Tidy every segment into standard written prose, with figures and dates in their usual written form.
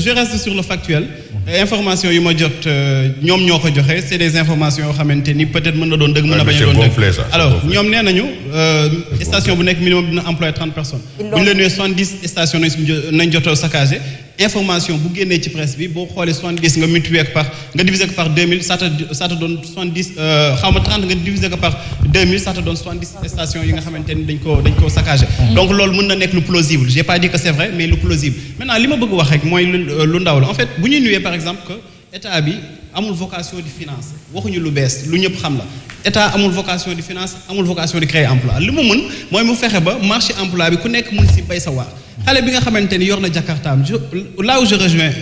je reste sur le factuel. Information yu ma jot ñoom ñoo ko joxe c'est des informations yoo xamante ni peut-être mën na doon dëgg mën na bañ a doon dëgg. Alors ñoom nee nañu station bu nekk minimum dina employer 30 personnes. bu ñu leen nee 70 stations nañ jotoo saccagé information bu génnee ci presse bi boo xoolee 70 nga multiplier ko par nga diviser ko par 2000 ça te donne 70 xaw ma 30 nga diviser ko par 2000 ça te donne 70 stations yi nga xamante ni dañ koo saccagé. Donc loolu mën na nekk lu plausible j'ai pas dit que c'est vrai mais lu plausible maintenant li ma bëgg wax rek mooy lu ndaw la en fait bu ñu nuyee par exemple que état bi amul vocation de finance waxuñu lu bees lu ñëpp xam la état amul vocation de finance amul vocation de créer emploi li mu mën mooy mu fexe ba marché emploi bi ku nekk mën si bay sa waar xale bi nga xamante ni yor na jakartaam là où je rejoins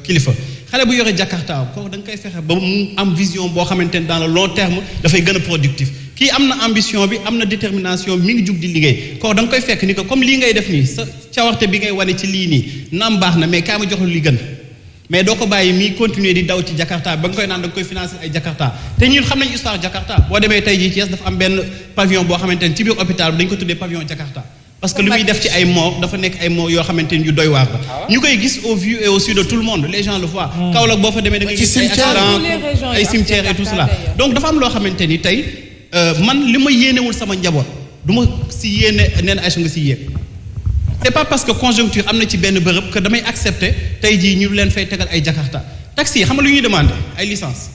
kilifa xale bu yore jakartaam kooku da nga koy fexe ba mu am vision boo xamante ni dans le long terme dafay gën a productif kii am na ambition bi am na détermination mi ngi jug di liggéey kooku da nga koy fekk ni que comme lii ngay def nii sa cawarte bi ngay wane ci lii nii naam baax na mais kaa ma jox lu li gën mais doo ko bàyyi mi continuer di daw ci Jakarta ba nga koy naan da nga koy financer ay Jakarta te ñun xam nañu histoire Jakarta boo demee tey jii Thiès dafa am benn pavillon boo xamante ni ci biir hôpital bi dañ ko tuddee pavillon Jakarta parce que lu muy def ci ay morts dafa nekk ay morts yoo xamante ni yu doy waar la ñu koy gis au vu et au su de tout le monde les gens le voient Kaolack boo fa demee da ngay gis ay accidents ay cimetières et tout cela donc dafa am loo xamante ni tey man li ma yéenewul sama njaboot du ma si yéene neen Aïcha nga si yéeg c'est pas parce que conjoncture am na ci benn bërëb que damay accepter tey jii ñu leen fay tegal ay Jakarta taxi yi xam nga lu ñuy demander ay licence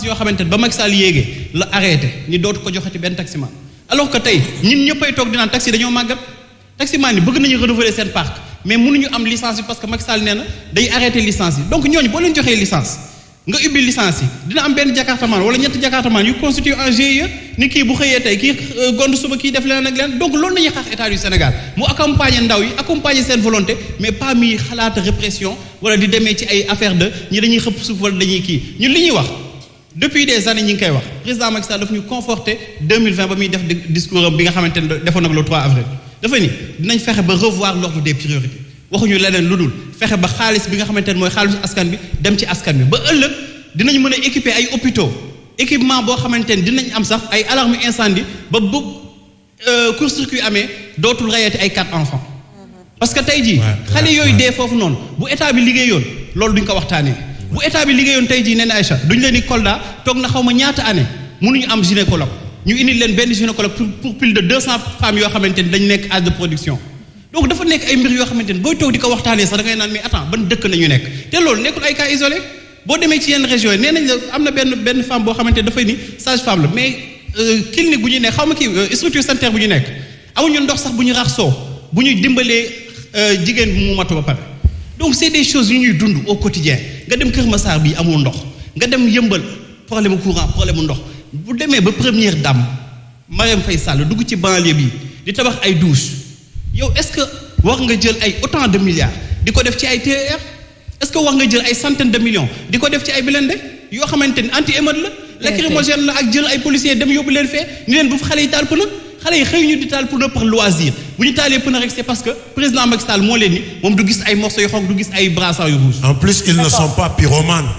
yoo xamante ne ba Macky Sall yéegee la arrêté ni dootu ko joxati benn taximan alors que tey ñun ñëppay toog dinaan taxi dañoo màggat taximan yi bëgg nañu renouveler seen parc mais mënuñu am licence bi parce que Macky Sall nee na day arrêté licence yi donc ñooñu boo leen joxee licence nga ubbi licence yi dina am benn jakartaman wala ñetti jakartaman yu constitué un GIE ni kii bu xëyee tey kii gond suba kii def leneen ak leneen donc loolu nañuy xaar état du Sénégal mu accompagner ndaw yi accompagner seen volonté mais pas mi xalaat répression wala di demee ci ay affaire de ñi dañuy xëpp suuf wala dañuy kii ñun li ñuy wax depuis des années ñi ngi koy wax président Macky Sall daf ñu conforté 2020 ba muy def discours am bi nga xamante ne defoon na ko le 3 avril dafa ni dinañ fexe ba revoir l'ordre des priorités waxuñu leneen lu dul fexe ba xaalis bi nga xamante ne mooy xaalisu askan bi dem ci askan bi ba ëllëg dinañ mën a équiper ay hôpitaux équipement boo xamante ne dinañ am sax ay alarme incendie ba bu court-circuit amee dootul rayati ay 4 enfants parce que tey jii xale yooyu dee foofu noonu bu état bi liggéeyoon loolu duñ ko waxtaanee bu état bi liggéeyoon tey jii nee na Aïcha duñ leen di Kolda toog na xaw ma ñaata année mënuñu am gynécologue ñu indi leen benn gynécologue pour plus de 200 femmes yoo xamante ni dañ nekk âge de production donc dafa nekk ay mbir yoo xamante ni booy toog di ko waxtaanee sax da ngay naan mais attends ban dëkk nañu nekk te loolu nekkul ay cas isolé boo demee ci yenn régions yi nee nañ la am na benn femme boo xamante ni dafay ni sage femme la mais clinique bu ñu nekk xaw ma kii structure sanitaire bu ñu nekk amuñu ndox sax bu ñu rax soo bu ñuy dimbalee jigéen bi mu matu ba pare donc c'est des choses yu ñuy dund au quotidien nga dem Kër Massar bii amul ndox nga dem Yëmbal problème courant problème ndox bu demee ba première dame Marième Faye Sall dugg ci banlieue bi di tabax ay douche yow est-ce que war nga jël ay autant de milliards di ko def ci ay TER est-ce que war nga jël ay centaines de millions di ko def ci ay blindé yoo xamante ni anti-émeute la lacrymogène la ak jël ay policiers dem yóbbu leen fee ni leen bu fa xale yi taal pneu xale yi xëy ñu di taal pneu par loisir bu ñu taalee pneu rek c'est parce que président Macky Sall moo leen ni moom du gis ay morceaux yu xonq du gis ay brassards yu rouge. En plus ils ne sont pas pyromanes.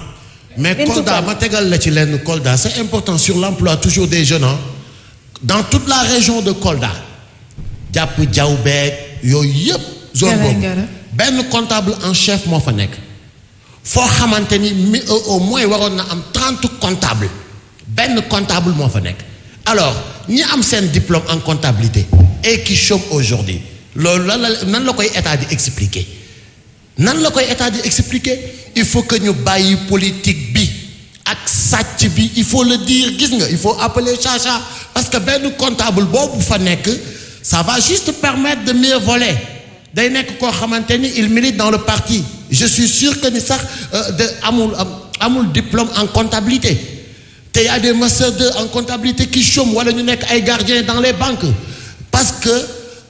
mais Kolda ma tegal la ci lenn Kolda c'est important sur l'emploi toujours des jeunes dans toute la région de Kolda jàpp Diaoubé yooyu yëpp zone boobu benn comptable en chef moo fa nekk foo xamante ni au moins waroon na am 30 comptables benn comptable moo fa nekk alors ñi am seen diplôme en comptabilité et qui chôment aujourd'hui loolu nan la koy état di expliquer nan la koy état di expliquer il faut que ñu bàyyi politique bi ak sàcc bi il faut le dire gis nga il faut appeler chacha parce que benn comptable boobu fa nekk ça va juste permettre de mieux voler day nekk koo xamante ni il milite dans le parti je suis sûr que ni sax amul diplôme en comptabilité te y a des masters 2 en comptabilité qui chôment wala ñu nekk ay gardiens dans les banques parce que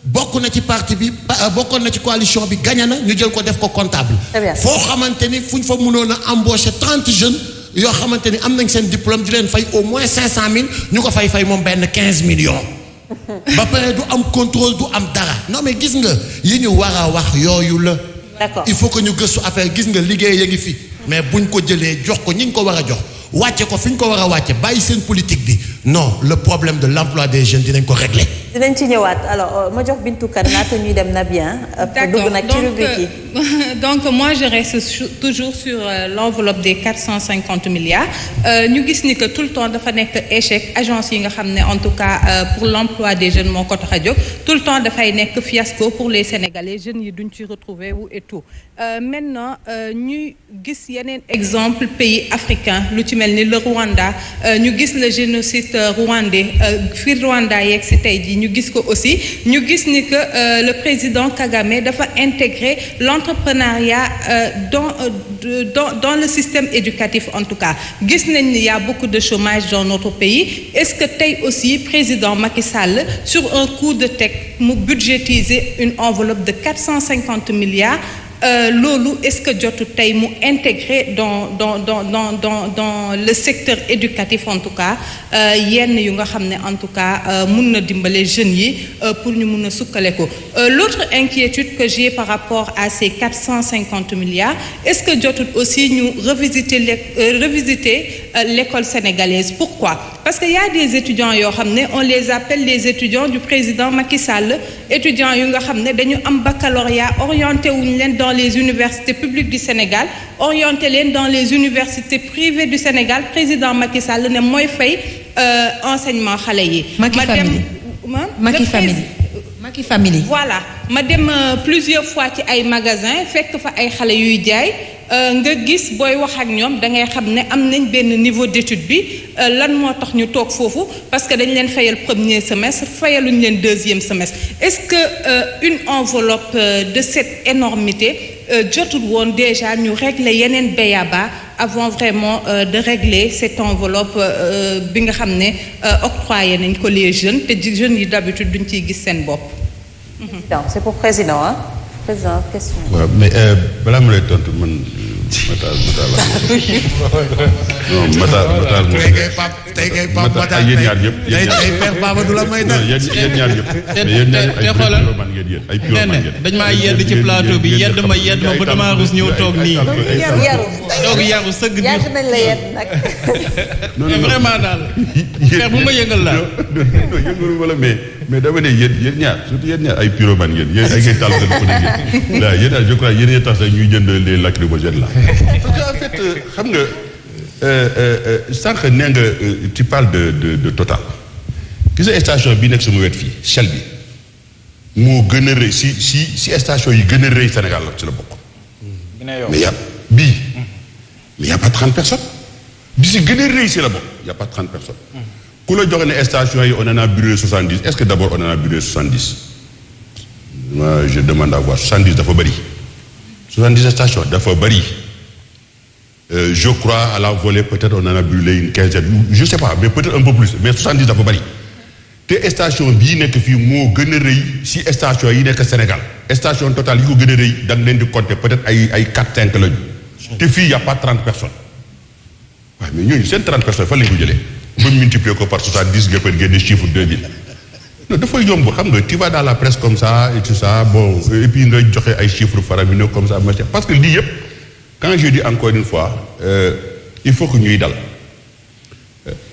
bokk na ci parti bi bokkoon na ci coalition bi gagné na ñu jël ko def ko comptable foo xamante ni fu ñu fa mënoon a embaucher 30 jeunes yoo xamante ni am nañ seen diplôme di leen fay au moins 500 000 ñu ko fay moom benn 15 millions ba pare du am contrôle du am dara non mais gis nga yi ñu war a wax yooyu la d'accord il faut que ñu gëstu affaire gis nga liggéey ya ngi fi mais buñ ko jëlee jox ko ñi ñu ko war a jox wàcce ko fi ñu ko war a wàcce bàyyi seen politique bi non le problème de l'emploi des jeunes dinañ ko régler dinañ ci ñëwaat alors ma jox Bintou Kane laata ñuy dem na bien. D'accord donc moi je reste toujours sur l'enveloppe des 450 milliards ñu gis ni que tout le temps dafa nekk échec agence yi nga xam ne en tout cas pour l'emploi des jeunes moo ko tax a jóg tout le temps dafay nekk fiasco pour les Sénégalais jeunes yi duñ ci retrouver wu et tout maintenant ñuy gis yeneen exemple pays africain lu ci mel ni le Rwanda ñu gis le génocide rwandais fi Rwanda yeeg si tey jii ñu gis ko aussi ñu gis ni que le président Kagame dafa intégrer l'entrepreneuriat dans le système éducatif en tout cas gis nañ ni y a beaucoup de chômage dans notre pays est-ce que tey aussi président Macky Sall sur un coup de tête mu budgétiser une enveloppe de 450 milliards loolu est-ce que jotu tey mu intégrer dans le secteur éducatif en tout cas yenn yu nga xam ne en tout cas mun na dimbale jeunes yi pour ñu mun a sukkale ko l'autre inquiétude que j'ai par rapport à ces 450 milliards est-ce que jotul aussi ñu revisiter l'école sénégalaise pourquoi parce que y a des étudiants yoo xam ne on les appelle les étudiants du président Macky Sall étudiants yu nga xam ne dañu am baccalauréat orienté wuñu leen dans les universités publiques du Sénégal orienté leen dans les universités privées du Sénégal président Macky Sall ne mooy fay enseignement xale yi. Macky Family. voilà ma dem plusieurs fois ci ay magasins fekk fa ay xale yuy jaay nga gis booy wax ak ñoom da ngay xam ne am nañ benn niveau d'étude bi lan moo tax ñu toog foofu parce que dañ leen fayal premier semestre fayaluñ leen deuxième semestre est-ce que une enveloppe de cette énormité jotul woon déjà ñu régler yeneen béyaba avant vraiment de régler cette enveloppe bi nga xam ne octroyé nañ ko les jeunes te jeunes yi d'habitude duñ ciy gis seen bopp. C'est pour président hein. Président question. waaw mais balaa ma lay tontu man Matar la. non Matar moom. tey kay Pape Matar yéen ñaar ñëpp. tey Père Baba du la may dara. yéen ñaar ñëpp. mais yéen ñaar ay pyroman ngeen ay pyroman ngeen. dañ maa yedd ci plateau bi yedd ma ba damaa rus ñëw toog nii. toog yaru sëgg bi. yàgg nañ la yedd nag. non vraiment daal. Père bu ma yëngal laa. non yëngalu wala mais dama ne yéen ñaar surtout yéen ñaar ay pyroman ngeen yéen ay ngeen taal seen ko ngeen. là yéen je crois yéen tax sax ñuy jënd les lacrymogènes là. parce que en fait xam nga sànq nee nga tu parles de Total. gis nga station bi nekk sama wet fii Shell bi moo gën a rëy si station yi gën a rëy Sénégal la ci la bokk. mais y a pas 30 personnes. bi si gën a rëy si la bokk y a pas 30 personnes. ku la joxe ne station yi on en a brûlé 70 est-ce que d'abord on en a brûlé 70. moi je demande à voir 70 dafa bëri. 70 stations dafa bëri. Je crois à la volée peut-être on en a brûlé une quinzaine je sais pas mais peut-être un peu plus mais 70 dafa bëri te station bii nekk fii moo gën a rëy si station yi nekk Sénégal station Total yi ko gën a rëy da nga leen di compter peut-être ay 4-5 lañu te fii y a pas 30 personnes waaye mais ñooñu seen 30 personnes fan lañu ko jëlee ba multiplier ko par 70 nga peut génne chiffre 2000 non dafay yomb xam nga tu vas dans la presse comme ça et tout ça bon et puis nga joxe ay chiffres faramineux comme ça machin parce que lii yëpp quand je dis encore une fois il faut que ñuy dal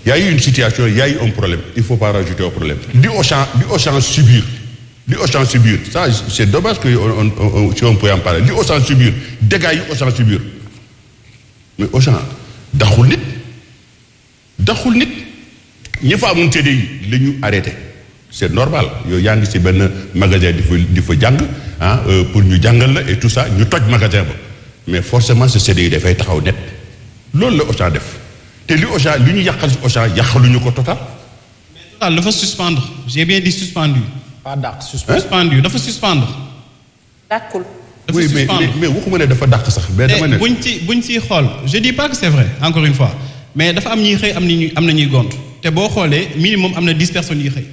y a eu une situation y a eu un problème il faut pas rajouter au problème li Auchan subir ça c'est dommage que si on peut en parler li Auchan subir dégâts yi Auchan subir mais Auchan daxul nit ñi fa amoon CDI la ñu arrêté c'est normal yow yaa ngi ci benn magasin di fa jàng pour ñu jàngal la et tout ça ñu toj magasin ba mais forcément ce CDI dafay taxaw net loolu la Auchan def te li ñu yàqal ci Auchan yàqaluñu ko Total. mais Total dafa suspendre j'ai bien dit suspendu. pas dàq suspendu dafa suspendre. dàqul. dafa oui suspendre mais waxuma ne dafa dàq sax. mais dama ne buñ ciy xool je dis pas que c'est vrai encore une fois mais dafa am ñuy xëy am na ñuy gont te boo xoolee minimum am na 10 personnes yuy xëy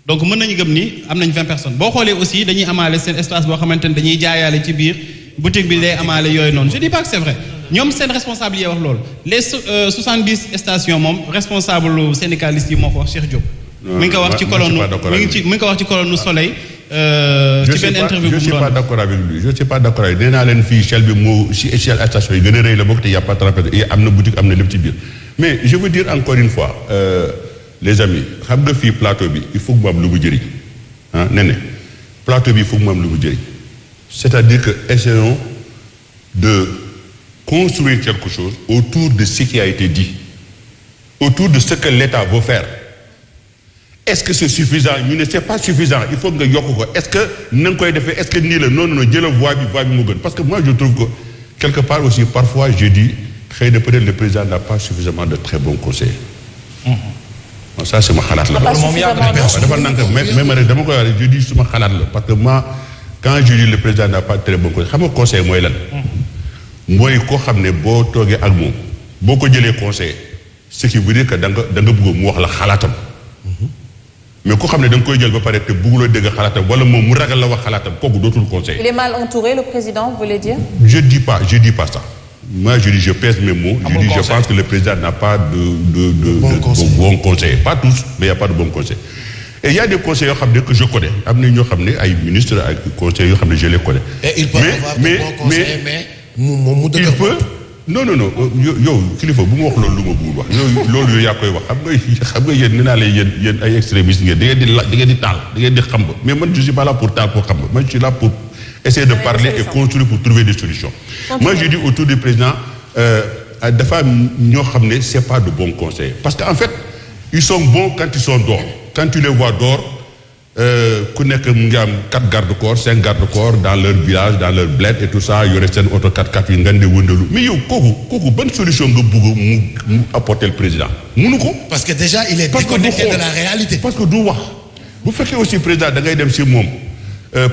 donc mën nañu gëm ni am nañ 20 personnes boo xoolee aussi dañuy amaale seen espace boo xamante ne dañuy jaayaale ci biir. boutique bi day amaale yooyu noonu je dis pas que c'est vrai ñoom seen responsable yi wax loolu les 70 stations moom responsable syndicaliste yi moo ko wax Cheikh Diop. mi ngi ko wax ci colonne Soleil. ci benn interview bu mu doon je suis pas d'accord avec lui je suis pas d'accord avec nee naa leen fii Shell bi moo si Shell station yi gën a rëy la bokk te y a pas et am na boutique am na lépp ci biir mais je veux dire encore une fois les amis xam nga fii plateau bi il faut que mu am lu mu jëriñ ah nee plateau bi foog mu am lu mu jëriñ c'est-à-dire que essayons de construire quelque chose autour de ce qui a été dit autour de ce que l'État veut faire. Est-ce que c'est suffisant ñu ne c'est pas suffisant il faut nga yokk ko est-ce que na nga koy defee est-ce que nii la non jëla voie bi moo gën parce que moi je trouve que quelque part aussi parfois je dis xëy na peut-être le président n'a pas suffisamment de très bons conseillers. Bon, ça c'est ma xalaat la. dafa nank même rek dama koy wax je dis suma xalaat la parce que moi quand je dis le président n'a pas de très bons conseillers xam nga conseil mooy lan. mooy koo xam ne boo toogee ak moom boo ko jëlee conseiller ce qui veut dire que da nga bëgg mu wax la xalaatam. mais ko xam ne da nga koy jël ba pare te bëgguloo dégg xalaatam wala moom mu ragal la wax xalaatam kooku dootul conseil. Il est mal entouré le président vous voulez dire. je dis pas ça moi je pèse mes mots. Je pense que le président n'a pas de bons conseillers pas tous mais il y a pas de bons conseils. Et il y a des conseillers yoo xam ne que je connais am na ñoo xam ne ay ministres ay conseillers yoo xam ne je les connais. Et il peut avoir de bons conseillers mais moom mu dëgg non yow kilifa bu ma wax loolu lu ma bëggul wax loolu yow yaa koy wax xam nga yéen nee naa leen yéen ay extrémistes ngeen da ngeen di taal da ngeen di xam ba mais man je suis pas là pour taal pour xam ba man je suis là pour essayer de parler et construire pour trouver des solutions. Moi je dis autour du président dafa am ñoo xam ne c'est pas de bons conseils parce que en fait ils sont bons quand ils sont dehors quand tu les vois dehors ku nekk mu ngi am 4 garde-corps 5 garde-corps dans leur village dans leur bled et tout ça yore seen auto 4x4 yu ngeen di wëndalu mais yow kooku ban solution nga bëgg mu apporter le président mënu ko. parce que déjà il est déconnecté de la réalité. parce que du wax bu fekkee aussi président da ngay dem si moom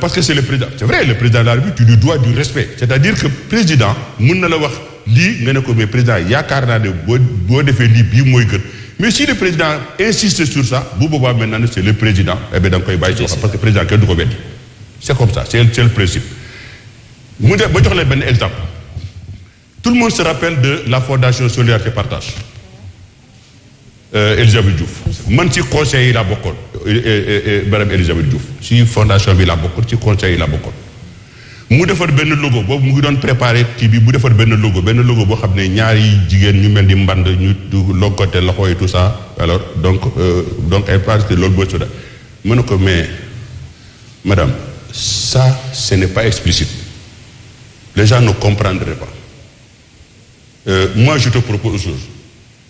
parce que c'est le président c'est vrai le président de la République tu lui dois du respect c'est-à-dire que président mën na la wax lii nga ne ko mais président yaakaar naa ne boo defee lii bii mooy gën. Mais si le président insiste sur ça, bu boobaa maintenant c'est le président eh bien da nga koy bàyyi ci wax parce que président kenn du ko weddi c'est comme ça c'est le principe. mu def ba jox leen benn exemple tout le monde se rappelle de la fondation Solidarité Partage Elisabeth Diouf man ci conseil yi laa bokkoon madame Elisabeth Diouf ci fondation bi laa bokkoon ci conseil yi laa bokkoon. mu defar benn logo boobu mu ngi doon préparé kii bi mu defar benn logo boo xam ne ñaari jigéen ñu mel ni mband ñu lonkote loxo et tout ça alors donc elle pense que loolu boo sודה mën na ko mais madame ça ce n'est pas explicite les gens ne comprendraient pas moi je te propose autre chose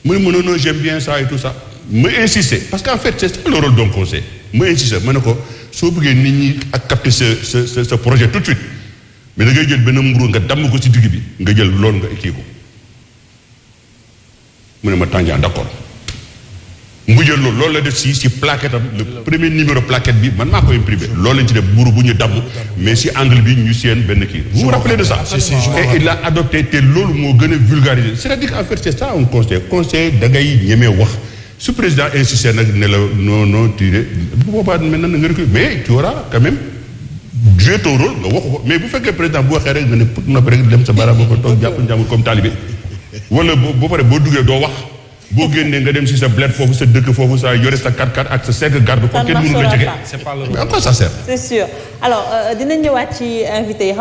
mu ne non j'aime bien ça et tout ça ma insister parce qu'en fait c'est ça le rôle d'un conseil ma insister ma ne ko soo bëggee nit ñi ak capter ce projet tout de suite mais da ngay jël benn mburu nga damm ko ci digg bi nga jël loolu nga kii ko mu ne ma tànjaan d'accord mu jël loolu la def si plaquette am le premier numéro plaquette bi man maa ko imprimé loolu lañ ci def mburu bu ñu damm mais si angle bi ñu seen benn kii vous vous rappelez de ça et il l'a adopté te loolu moo gën a vulgariser c'est-à-dire qu'en fait c'est ça un conseil da ngay ñemee wax su président insisté nag ne la non tiré bu boobaa maintenant nga recule mais tu auras quand même jouer ton rôle nga waxu ko mais bu fekkee président bu waxee rek nga ne pour na rek dem sa baaraam ba ko toog jàpp njàmbur comme talibé wala boo paree boo duggee doo wax boo génnee nga dem si sa bled foofu sa dëkk foofu sa yore sa 4x4 ak sa 5 garde ko kenn mënu la jege mais à quoi ça sert. C'est sûr alors dinañ ñëwaat ci invité yi.